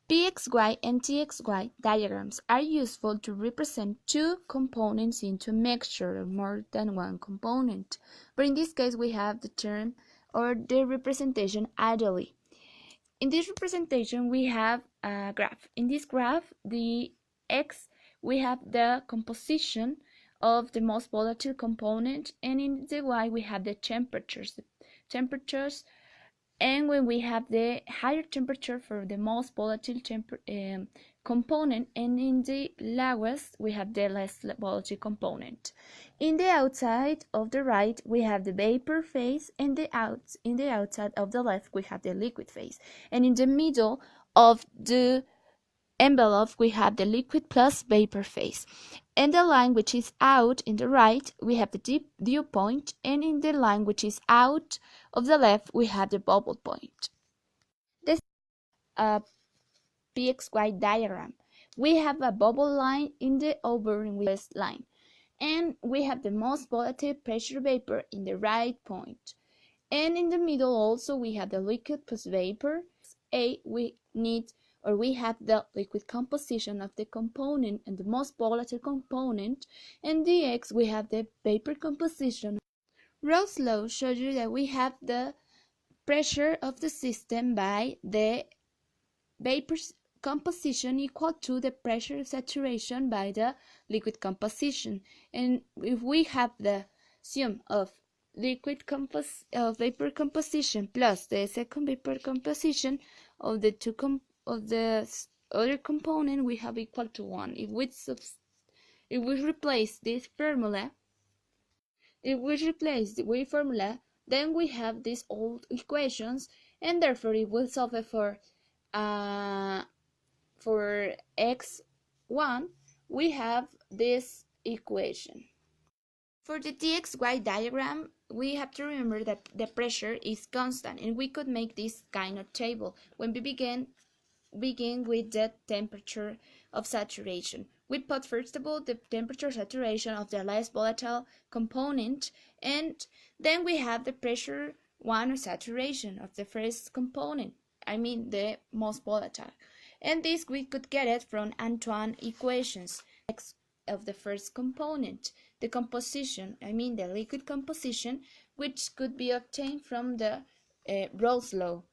Pxy and txy diagrams are useful to represent two components into a mixture of more than one component, but in this case we have the term or the representation ideally. In this representation we have a graph. In this graph, the x, we have the composition of the most volatile component, and in the y we have the temperatures. And when we have the higher temperature for the most volatile component, and in the lowest we have the less volatile component. In the outside of the right we have the vapor phase, and in the outside of the left we have the liquid phase, and in the middle of the envelope we have the liquid plus vapor phase. In the line which is out in the right we have the dew point, and in the line which is out of the left we have the bubble point. This is a Pxy diagram. We have a bubble line in the over-west line, and we have the most volatile pressure vapor in the right point, and in the middle also we have the liquid plus vapor. We have the liquid composition of the component and the most volatile component, and the x we have the vapor composition. Rowe's law shows you that we have the pressure of the system by the vapor composition equal to the pressure saturation by the liquid composition, and if we have the sum of vapor composition plus the second vapor composition of the other component, we have equal to 1. If we replace this formula, then we have these old equations, and therefore if we solve it for x1, we have this equation. For the txy diagram, we have to remember that the pressure is constant, and we could make this kind of table when we begin with the temperature of saturation. We put first of all the temperature saturation of the less volatile component, and then we have the pressure 1 or saturation of the first component, I mean the most volatile. And this we could get it from Antoine equations. X of the first component, the composition, I mean the liquid composition, which could be obtained from the Rowe's law,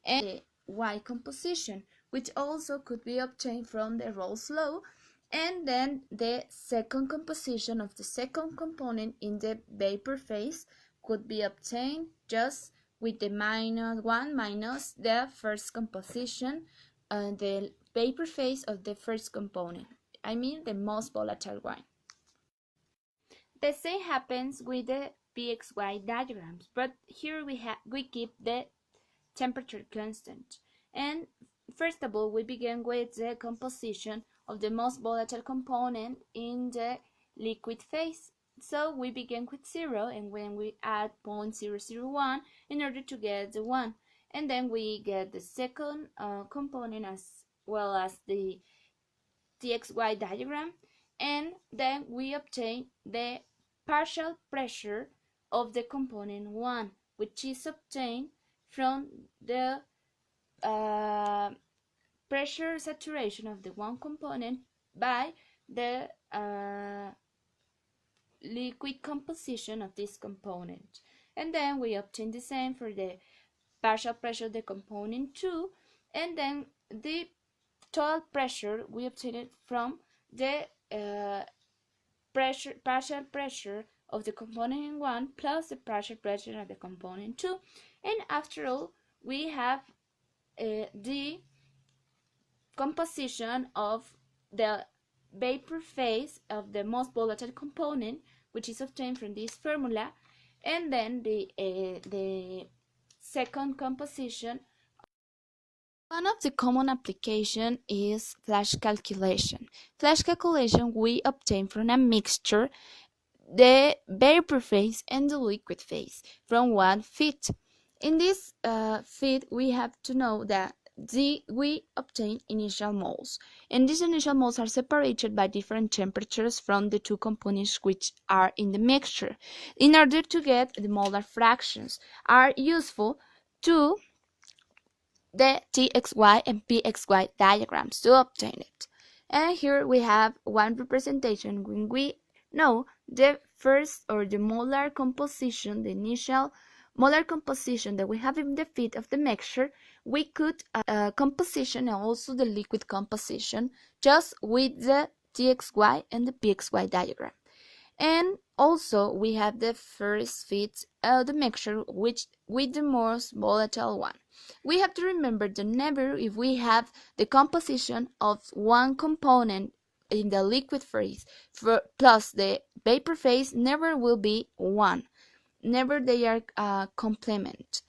and the y composition, which also could be obtained from the Rowe's law, and then the second composition of the second component in the vapor phase could be obtained just with the -1 minus the first composition and the vapor phase of the first component, I mean the most volatile one. The same happens with the Pxy diagrams, but here we keep the temperature constant. And first of all, we begin with the composition of the most volatile component in the liquid phase. So we begin with 0, and when we add 0.001 in order to get the 1, and then we get the second component as well as the txy diagram, and then we obtain the partial pressure of the component 1, which is obtained from the pressure saturation of the one component by the liquid composition of this component. And then we obtain the same for the partial pressure of the component 2, and then the total pressure we obtain it from the partial pressure of the component 1 plus the partial pressure of the component 2, and after all we have the composition of the vapor phase of the most volatile component, which is obtained from this formula, and then the second composition. One of the common application is flash calculation. Flash calculation we obtain from a mixture the vapor phase and the liquid phase from one feed. In this feed we have to know that we obtain initial moles, and these initial moles are separated by different temperatures from the two components which are in the mixture. In order to get the molar fractions are useful to the txy and pxy diagrams to obtain it. And here we have one representation when we know the first or the molar composition, the initial molar composition that we have in the feed of the mixture. We could composition and also the liquid composition just with the txy and the pxy diagram. And also we have the first fit the mixture which with the most volatile one. We have to remember that never, if we have the composition of one component in the liquid phase plus the vapor phase, never will be one. Never they are complement.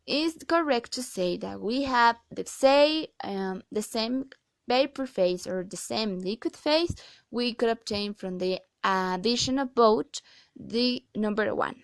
It's correct to say that we have the same vapor phase or the same liquid phase we could obtain from the addition of both the number one.